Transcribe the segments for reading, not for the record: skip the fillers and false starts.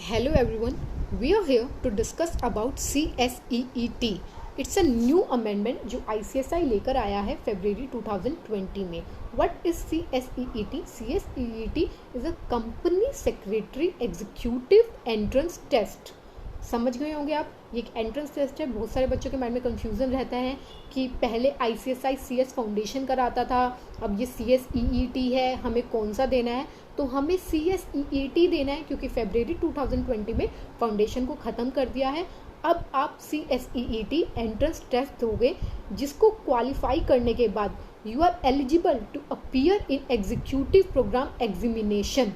Hello everyone, we are here to discuss about CSEET. It's a new amendment जो ICSI लेकर आया है फरवरी 2020 में. What is CSEET? CSEET is a company secretary executive entrance test. समझ गए होंगे आप. ये एक एंट्रेंस टेस्ट है. बहुत सारे बच्चों के माइंड में कंफ्यूजन रहता है कि पहले ICSI CS फाउंडेशन कराता था, अब ये CSEET है, हमें कौन सा देना है. तो हमें CSEET देना है क्योंकि फरवरी 2020 में फाउंडेशन को ख़त्म कर दिया है. अब आप CSEET एंट्रेंस टेस्ट दोगे, जिसको क्वालिफाई करने के बाद you are eligible to appear in executive programme examination.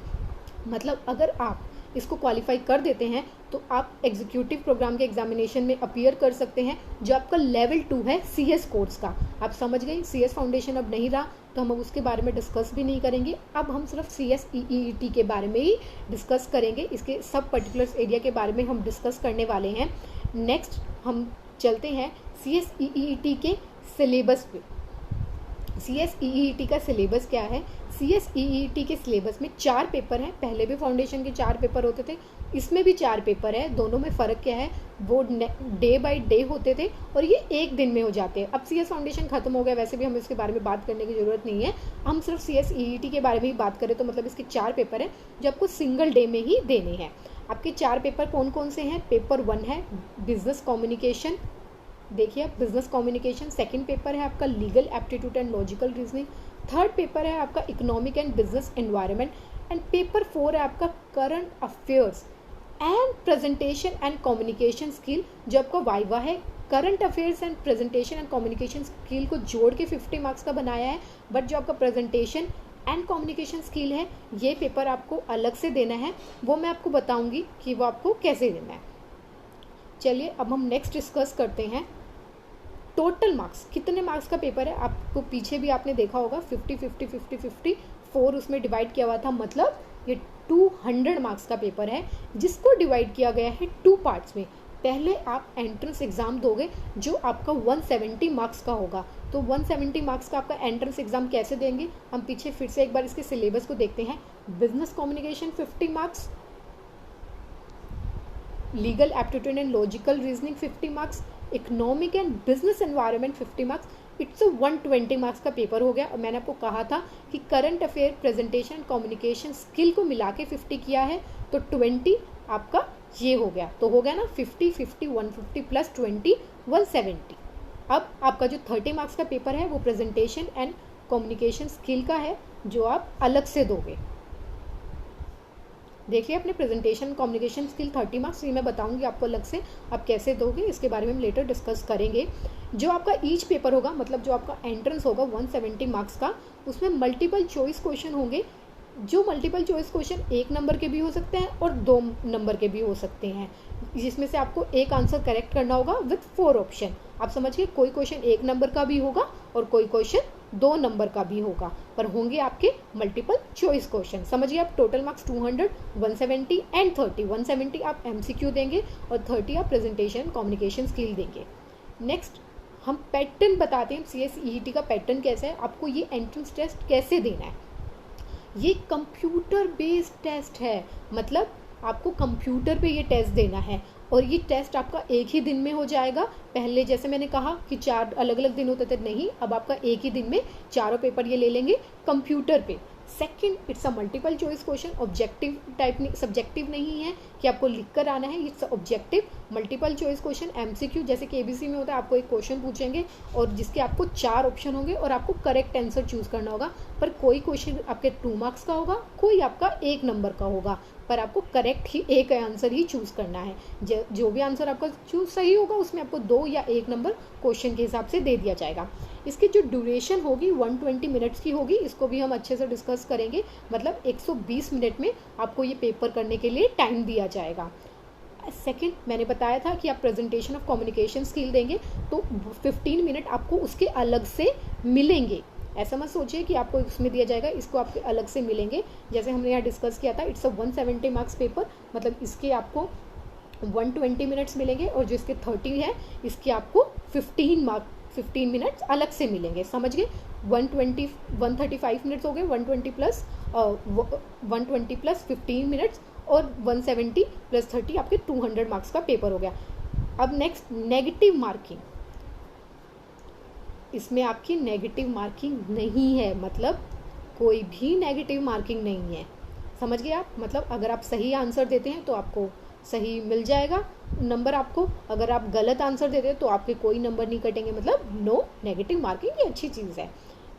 मतलब अगर आप इसको क्वालिफाई कर देते हैं तो आप एग्जीक्यूटिव प्रोग्राम के एग्जामिनेशन में अपीयर कर सकते हैं, जो आपका लेवल 2 है CS कोर्स का. आप समझ गए. CS फाउंडेशन अब नहीं रहा तो हम अब उसके बारे में डिस्कस भी नहीं करेंगे. अब हम सिर्फ CSEET के बारे में ही डिस्कस करेंगे. इसके सब पर्टिकुलर्स एरिया के बारे में हम डिस्कस करने वाले हैं. नेक्स्ट हम चलते हैं CSEET के सिलेबस पे. CSEET का सिलेबस क्या है? CSEET के सिलेबस में 4 पेपर हैं. पहले भी फाउंडेशन के 4 पेपर होते थे, इसमें भी 4 पेपर है. दोनों में फ़र्क क्या है? वो डे बाय डे होते थे और ये एक दिन में हो जाते हैं. अब CS फाउंडेशन खत्म हो गया, वैसे भी हमें इसके बारे में बात करने की ज़रूरत नहीं है. हम सिर्फ CSEET के बारे में ही बात करें तो मतलब इसके 4 पेपर हैं जो आपको सिंगल डे में ही देने हैं. आपके 4 पेपर कौन कौन से हैं? पेपर 1 है बिजनेस कम्युनिकेशन. देखिए आप, बिजनेस कम्युनिकेशन. सेकंड पेपर है आपका legal aptitude and logical reasoning. Third paper है आपका economic and business environment. And paper 4 है आपका current affairs and presentation and communication skill, जो आपका वाइवा है. Current affairs and presentation and communication skill को जोड़ के 50 मार्क्स का बनाया है. बट जो आपका प्रेजेंटेशन एंड कम्युनिकेशन स्किल है, ये पेपर आपको अलग से देना है. वो मैं आपको बताऊंगी कि वो आपको कैसे देना है. चलिए अब हम नेक्स्ट डिस्कस करते हैं टोटल मार्क्स. कितने मार्क्स का पेपर है? आपको पीछे भी आपने देखा होगा 50 50 50 50 4 उसमें डिवाइड किया हुआ था. मतलब ये 200 मार्क्स का पेपर है, जिसको डिवाइड किया गया है 2 पार्ट्स में. पहले आप एंट्रेंस एग्ज़ाम दोगे जो आपका 170 मार्क्स का होगा. तो 170 मार्क्स का आपका एंट्रेंस एग्ज़ाम कैसे देंगे? हम पीछे फिर से एक बार इसके सिलेबस को देखते हैं. Business communication 50 marks, legal aptitude and logical reasoning 50 marks, economic and business environment 50 marks. It's 120 marks का पेपर हो गया. और मैंने आपको कहा था कि current affair, presentation, communication skill को मिला के 50 किया है, तो 20 आपका ये हो गया. तो हो गया ना 50 50 150 प्लस 20 170. अब आपका जो 30 मार्क्स का पेपर है वो प्रेजेंटेशन एंड कम्युनिकेशन स्किल का है, जो आप अलग से दोगे. देखिए अपने प्रेजेंटेशन कम्युनिकेशन स्किल 30 मार्क्स, ये मैं बताऊंगी आपको अलग से आप कैसे दोगे. इसके बारे में हम लेटर डिस्कस करेंगे. जो आपका ईच पेपर होगा, मतलब जो आपका एंट्रेंस होगा 170 मार्क्स का, उसमें मल्टीपल चॉइस क्वेश्चन होंगे. जो मल्टीपल चॉइस क्वेश्चन 1 नंबर के भी हो सकते हैं और 2 नंबर के भी हो सकते हैं, जिसमें से आपको एक आंसर करेक्ट करना होगा विथ 4 ऑप्शन. आप समझिए, कोई क्वेश्चन 1 नंबर का भी होगा और कोई क्वेश्चन 2 नंबर का भी होगा, पर होंगे आपके मल्टीपल चॉइस क्वेश्चन. समझिए आप, टोटल मार्क्स 200, 170 एंड 30. 170 आप MCQ देंगे और 30 आप प्रेजेंटेशन कम्युनिकेशन स्किल देंगे. नेक्स्ट हम पैटर्न बताते हैं. CSEET का पैटर्न कैसा है, आपको ये एंट्रेंस टेस्ट कैसे देना है. ये कंप्यूटर बेस्ड टेस्ट है. मतलब आपको कंप्यूटर पे ये टेस्ट देना है और ये टेस्ट आपका एक ही दिन में हो जाएगा. पहले जैसे मैंने कहा कि 4 अलग अलग दिन होते थे, नहीं, अब आपका एक ही दिन में चारों पेपर ये ले लेंगे कंप्यूटर पे. Second, it's a multiple choice question. Objective type नहीं, सब्जेक्टिव नहीं है कि आपको लिख कर आना है. It's objective multiple choice question. MCQ जैसे कि ABC में होता है, आपको एक क्वेश्चन पूछेंगे और जिसके आपको 4 ऑप्शन होंगे और आपको करेक्ट आंसर चूज करना होगा. पर कोई क्वेश्चन आपके 2 मार्क्स का होगा, कोई आपका 1 नंबर का होगा, पर आपको करेक्ट ही एक आंसर ही चूज करना है. जो भी आंसर आपका चूज सही होगा उसमें आपको 2 या 1 नंबर क्वेश्चन के हिसाब से दे दिया जाएगा. इसकी जो ड्यूरेशन होगी 120 मिनट्स की होगी. इसको भी हम अच्छे से डिस्कस करेंगे. मतलब 120 मिनट में आपको ये पेपर करने के लिए टाइम दिया जाएगा. सेकंड, मैंने बताया था कि आप प्रेजेंटेशन ऑफ कम्युनिकेशन स्किल देंगे तो 15 मिनट आपको उसके अलग से मिलेंगे. ऐसा मत सोचिए कि आपको इसमें दिया जाएगा, इसको आपके अलग से मिलेंगे. जैसे हमने यहाँ डिस्कस किया था, इट्स अ 170 मार्क्स पेपर, मतलब इसके आपको 120 मिनट्स मिलेंगे और जो इसके 30 है इसके आपको 15 मिनट्स अलग से मिलेंगे. समझ गए. 135 मिनट्स हो गए. 120 प्लस 15 मिनट्स और 170 प्लस 30 आपके 200 मार्क्स का पेपर हो गया। अब नेक्स्ट नेगेटिव मार्किंग, इसमें आपकी नेगेटिव मार्किंग नहीं है, मतलब कोई भी नेगेटिव मार्किंग नहीं है, समझ गए आप। मतलब अगर आप सही आंसर देते हैं तो आपको सही मिल जाएगा नंबर आपको, अगर आप गलत आंसर देते हैं तो आपके कोई नंबर नहीं कटेंगे, मतलब नो नेगेटिव मार्किंग, ये अच्छी चीज़ है,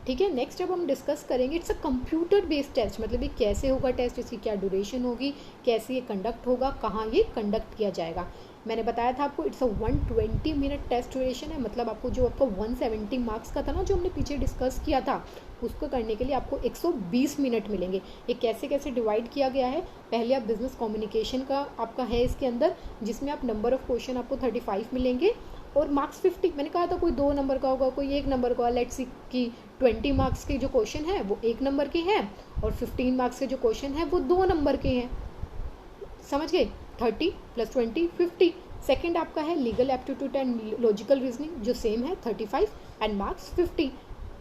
ठीक है। नेक्स्ट अब हम डिस्कस करेंगे it's a computer based test, मतलब ये कैसे होगा टेस्ट, इसकी क्या ड्यूरेशन होगी, कैसे ये कंडक्ट होगा, कहाँ ये कंडक्ट किया जाएगा। मैंने बताया था आपको it's a 120 minute test duration है, मतलब आपको जो आपका 170 मार्क्स का था ना, जो हमने पीछे डिस्कस किया था, उसको करने के लिए आपको 120 मिनट मिलेंगे। ये कैसे कैसे डिवाइड किया गया है, पहले आप बिजनेस कम्युनिकेशन का आपका है इसके अंदर, जिसमें आप नंबर ऑफ क्वेश्चन आपको 35 मिलेंगे और मार्क्स 50। मैंने कहा था कोई 2 नंबर का होगा, कोई 1 नंबर का, लेट्स सी कि 20 मार्क्स के जो क्वेश्चन है वो 1 नंबर के हैं और 15 मार्क्स के जो क्वेश्चन है वो 2 नंबर के हैं, समझ गए। 30 + 20 50। सेकंड आपका है legal aptitude and logical reasoning, जो सेम है 35 and marks 50।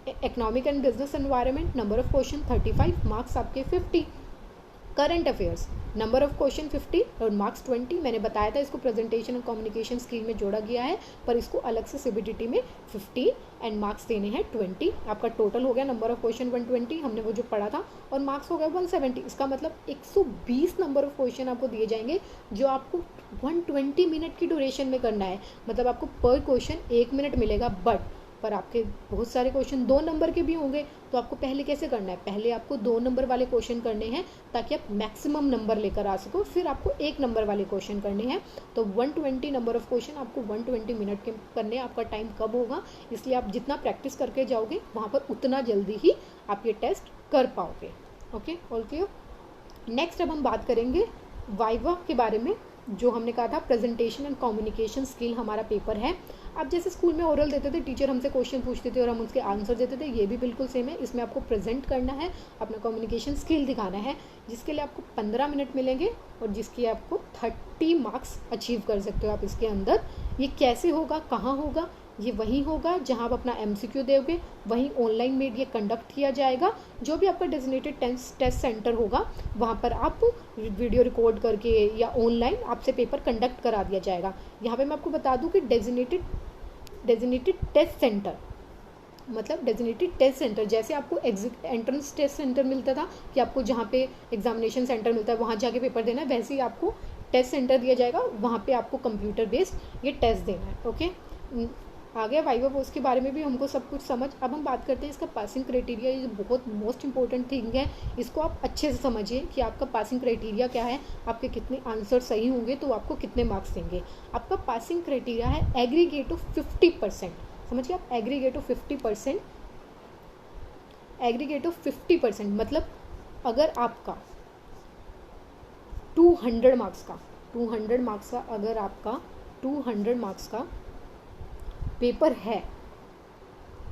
Economic and business environment, number of question 35, marks आपके 50। Current affairs, number of question 50 और मार्क्स 20। मैंने बताया था इसको प्रेजेंटेशन और कम्युनिकेशन स्किल में जोड़ा गया है, पर इसको अलग से सीबीडीटी में 50 एंड मार्क्स देने हैं 20। आपका टोटल हो गया नंबर ऑफ क्वेश्चन 120, हमने वो जो पढ़ा था, और मार्क्स हो गया 170। इसका मतलब 120 नंबर ऑफ क्वेश्चन आपको दिए जाएंगे, जो आपको 120 मिनट की ड्यूरेशन में करना है। मतलब आपको पर क्वेश्चन 1 मिनट मिलेगा, पर आपके बहुत सारे क्वेश्चन 2 नंबर के भी होंगे, तो आपको पहले कैसे करना है, पहले आपको 2 नंबर वाले क्वेश्चन करने हैं ताकि आप मैक्सिमम नंबर लेकर आ सको, फिर आपको 1 नंबर वाले क्वेश्चन करने हैं। तो 120 नंबर ऑफ क्वेश्चन आपको 120 मिनट के करने, आपका टाइम कब होगा, इसलिए आप जितना प्रैक्टिस करके जाओगे वहाँ पर उतना जल्दी ही आप ये टेस्ट कर पाओगे। Okay, all clear. नेक्स्ट अब हम बात करेंगे वाइवा के बारे में, जो हमने कहा था प्रेजेंटेशन एंड कम्युनिकेशन स्किल हमारा पेपर है। आप जैसे स्कूल में ओरल देते थे, टीचर हमसे क्वेश्चन पूछते थे और हम उसके आंसर देते थे, ये भी बिल्कुल सेम है। इसमें आपको प्रेजेंट करना है, अपना कम्युनिकेशन स्किल दिखाना है, जिसके लिए आपको 15 मिनट मिलेंगे और जिसके आपको 30 मार्क्स अचीव कर सकते हो आप इसके अंदर। ये कैसे होगा, कहाँ होगा, ये वहीं होगा जहाँ आप अपना MCQ दोगे, वहीं ऑनलाइन में ये कंडक्ट किया जाएगा। जो भी आपका डेजिग्नेटेड टेस्ट सेंटर होगा वहाँ पर आप वीडियो रिकॉर्ड करके या ऑनलाइन आपसे पेपर कंडक्ट करा दिया जाएगा। यहाँ पे मैं आपको बता दूँ कि डेजिग्नेटेड टेस्ट सेंटर मतलब डेजिग्नेटेड टेस्ट सेंटर, जैसे आपको एंट्रेंस टेस्ट सेंटर मिलता था कि आपको जहाँ पे एग्जामिनेशन सेंटर मिलता है वहाँ जाके पेपर देना है, वैसे ही आपको टेस्ट सेंटर दिया जाएगा, वहाँ पे आपको कंप्यूटर बेस्ड ये टेस्ट देना है। ओके, आ गया वाइवा पोस्ट के बारे में भी हमको सब कुछ समझ। अब हम बात करते हैं इसका पासिंग क्राइटेरिया। ये बहुत मोस्ट इंपॉर्टेंट थिंग है, इसको आप अच्छे से समझिए कि आपका पासिंग क्राइटेरिया क्या है, आपके कितने आंसर सही होंगे तो आपको कितने मार्क्स देंगे। आपका पासिंग क्राइटेरिया है एग्रीगेट ऑफ 50%, समझिए आप, एग्रीगेट ऑफ 50%। एग्रीगेट ऑफ 50% मतलब अगर आपका 200 मार्क्स का अगर आपका 200 मार्क्स का पेपर है,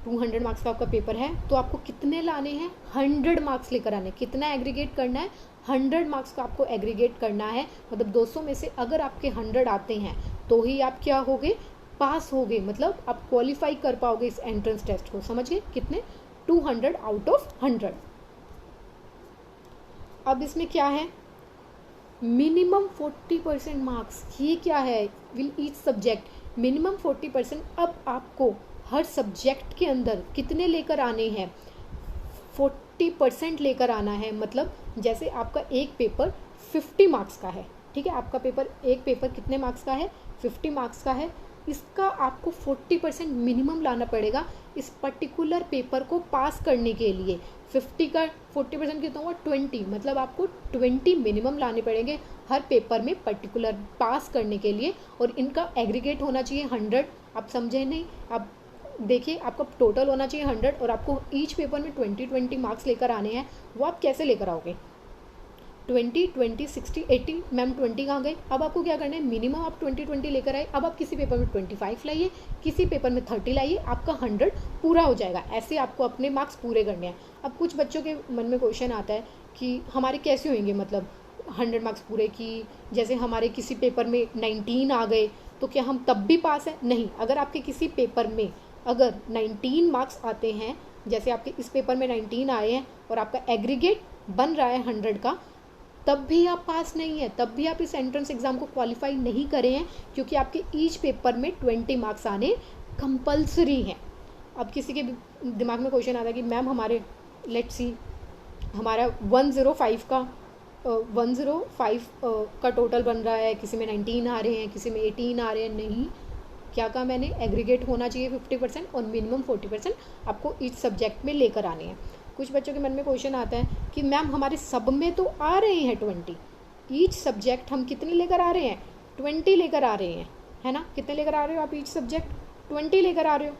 200 मार्क्स का आपका पेपर है, तो आपको कितने लाने हैं, 100 मार्क्स लेकर आने। कितना एग्रीगेट करना है, 100 मार्क्स का आपको एग्रीगेट करना है। मतलब 200 में से अगर आपके 100 आते हैं तो ही आप क्या होगे, पास होगे, मतलब आप क्वालिफाई कर पाओगे इस एंट्रेंस टेस्ट को। समझ गए, कितने, 200 आउट ऑफ 100। अब इसमें क्या है, मिनिमम 40% मार्क्स। ये क्या है, विल ईच सब्जेक्ट मिनिमम 40%। अब आपको हर सब्जेक्ट के अंदर कितने लेकर आने हैं, 40% लेकर आना है। मतलब जैसे आपका एक पेपर 50 मार्क्स का है, ठीक है, आपका पेपर एक पेपर कितने मार्क्स का है, 50 मार्क्स का है, इसका आपको 40% मिनिमम लाना पड़ेगा इस पर्टिकुलर पेपर को पास करने के लिए। 50 का 40% कितना हुआ, 20, मतलब आपको 20 मिनिमम लाने पड़ेंगे हर पेपर में पर्टिकुलर पास करने के लिए, और इनका एग्रीगेट होना चाहिए 100। आप समझे नहीं, आप देखिए, आपका टोटल होना चाहिए 100 और आपको ईच पेपर में 20 मार्क्स लेकर आने हैं। वो आप कैसे लेकर आओगे, 20 60 80, मैम 20 कहाँ गए। अब आपको क्या करना है, मिनिमम आप 20 लेकर आए। अब आप किसी पेपर में 25 लाइए, किसी पेपर में 30 लाइए, आपका 100 पूरा हो जाएगा। ऐसे आपको अपने मार्क्स पूरे करने हैं। अब कुछ बच्चों के मन में क्वेश्चन आता है कि हमारे कैसे होंगे, मतलब 100 मार्क्स पूरे की, जैसे हमारे किसी पेपर में 19 आ गए तो क्या हम तब भी पास हैं, नहीं। अगर आपके किसी पेपर में अगर 19 मार्क्स आते हैं, जैसे आपके इस पेपर में 19 आए हैं और आपका एग्रीगेट बन रहा है 100 का, तब भी आप पास नहीं है, तब भी आप इस एंट्रेंस एग्ज़ाम को क्वालिफाई नहीं करे हैं, क्योंकि आपके ईच पेपर में 20 मार्क्स आने कंपल्सरी हैं। अब किसी के दिमाग में क्वेश्चन आता है कि मैम हमारे लेट्स सी हमारा 105 का 105 का टोटल बन रहा है, किसी में 19 आ रहे हैं, किसी में 18 आ रहे हैं। नहीं, क्या कहा मैंने, एग्रीगेट होना चाहिए 50% और मिनिमम 40% आपको इस सब्जेक्ट में लेकर आने हैं। कुछ बच्चों के मन में क्वेश्चन आता है कि मैम हमारे सब में तो आ रहे हैं 20, ईच सब्जेक्ट हम कितने लेकर आ रहे हैं, 20 लेकर आ रहे हैं, है ना। कितने लेकर आ रहे हो आप ईच सब्जेक्ट, 20 लेकर आ रहे हो,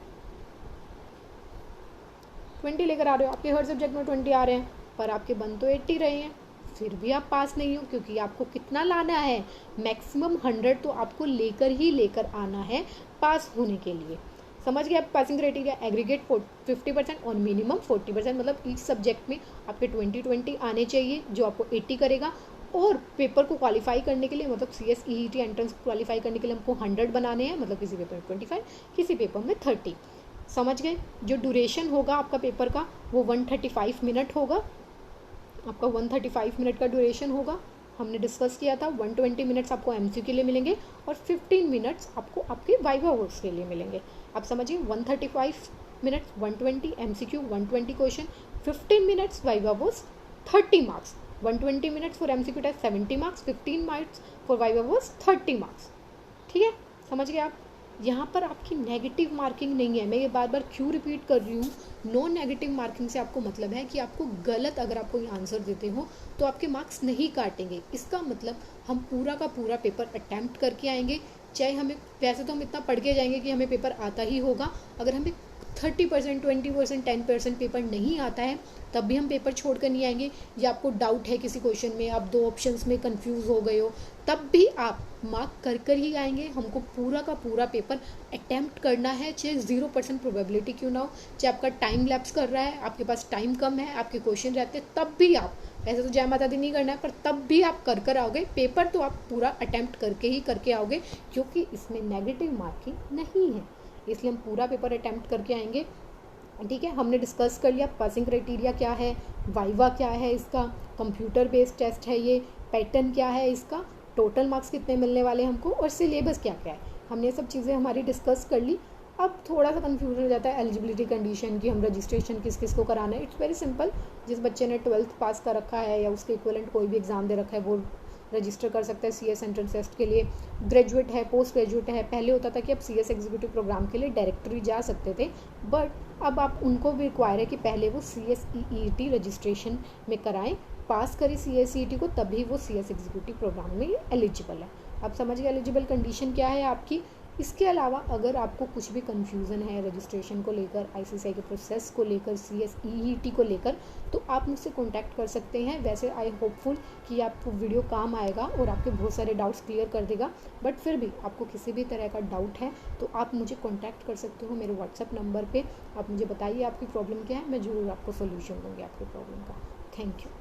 20 लेकर आ रहे हो, आपके हर सब्जेक्ट में 20 आ रहे हैं, पर आपके बन तो 80 रहे हैं, फिर भी आप पास नहीं हो, क्योंकि आपको कितना लाना है, मैक्सिमम 100 तो आपको लेकर आना है पास होने के लिए। समझ गए आप पासिंग क्राइटेरिया, एग्रीगेट 50% और मिनिमम 40%, मतलब ईच सब्जेक्ट में आपके 20 आने चाहिए जो आपको 80 करेगा। और पेपर को क्वालिफाई करने के लिए, मतलब CSEET एंट्रेंस क्वालिफाई करने के लिए हमको 100 बनाने हैं, मतलब किसी पेपर में 25, किसी पेपर में 30। समझ गए। जो ड्यूरेशन होगा आपका पेपर का वो 135 मिनट होगा, आपका 135 मिनट का ड्यूरेशन होगा। हमने डिस्कस किया था 120 मिनट्स आपको MCQ के लिए मिलेंगे और 15 मिनट्स आपको आपके वाइवा वर्क्स के लिए मिलेंगे। आप समझिए 135 minutes 120 MCQ 120 question, 15 minutes viva works 30 marks, 120 minutes for MCQ test 70 marks, 15 marks for viva works 30 marks. ठीक है, समझ गए आप। यहाँ पर आपकी नेगेटिव मार्किंग नहीं है, मैं ये बार बार क्यों रिपीट कर रही हूँ। नो नेगेटिव मार्किंग से आपको मतलब है कि आपको गलत अगर आप कोई आंसर देते हो तो आपके मार्क्स नहीं काटेंगे। इसका मतलब हम पूरा का पूरा पेपर अटैम्प्ट करके आएंगे, चाहे हमें, वैसे तो हम इतना पढ़ के जाएंगे कि हमें पेपर आता ही होगा। अगर हमें 30%, 20%, 10% पेपर नहीं आता है तब भी हम पेपर छोड़ कर नहीं आएंगे, या आपको डाउट है किसी क्वेश्चन में, आप 2 ऑप्शंस में कंफ्यूज हो गए हो, तब भी आप मार्क कर ही आएंगे। हमको पूरा का पूरा पेपर अटैम्प्ट करना है, चाहे 0% प्रोबेबिलिटी क्यों ना हो, चाहे आपका टाइम लैप्स कर रहा है, आपके पास टाइम कम है, आपके क्वेश्चन रहते हैं, तब भी आप, वैसे तो जय माता दी नहीं करना है, पर तब भी आप कर आओगे पेपर, तो आप पूरा अटैम्प्ट करके आओगे, क्योंकि इसमें नेगेटिव मार्किंग नहीं है, इसलिए हम पूरा पेपर अटैम्प्ट करके आएंगे। ठीक है, हमने डिस्कस कर लिया पासिंग क्राइटेरिया क्या है, वाइवा क्या है, इसका कंप्यूटर बेस्ड टेस्ट है, ये पैटर्न क्या है, इसका टोटल मार्क्स कितने मिलने वाले हमको, और सिलेबस क्या क्या है, हमने ये सब चीज़ें हमारी डिस्कस कर ली। अब थोड़ा सा कन्फ्यूजन हो जाता है एलिजिबिलिटी कंडीशन की, हम रजिस्ट्रेशन किस किस को कराना है। इट्स वेरी सिंपल, जिस बच्चे ने 12th पास कर रखा है या उसके इक्विवेलेंट कोई भी एग्ज़ाम दे रखा है वो रजिस्टर कर सकता है CS एंट्रेंस टेस्ट के लिए। ग्रेजुएट है, पोस्ट ग्रेजुएट है, पहले होता था कि आप CS एग्जीक्यूटिव प्रोग्राम के लिए डायरेक्टरी जा सकते थे, बट अब आप उनको भी रिक्वायर है कि पहले वो CSEET रजिस्ट्रेशन में कराएं, पास करें CSEET को, तभी वो CS एग्जीक्यूटिव प्रोग्राम में एलिजिबल है। आप समझ गए एलिजिबल कंडीशन क्या है आपकी। इसके अलावा अगर आपको कुछ भी कन्फ्यूज़न है रजिस्ट्रेशन को लेकर, ICSI के प्रोसेस को लेकर, CSEET को लेकर, तो आप मुझसे कॉन्टैक्ट कर सकते हैं। वैसे आई होपफुल कि आपको वीडियो काम आएगा और आपके बहुत सारे डाउट्स क्लियर कर देगा, बट फिर भी आपको किसी भी तरह का डाउट है तो आप मुझे कॉन्टैक्ट कर सकते हो मेरे WhatsApp नंबर पर। आप मुझे बताइए आपकी प्रॉब्लम क्या है, मैं ज़रूर आपको सोल्यूशन दूँगी आपकी प्रॉब्लम का। Thank you.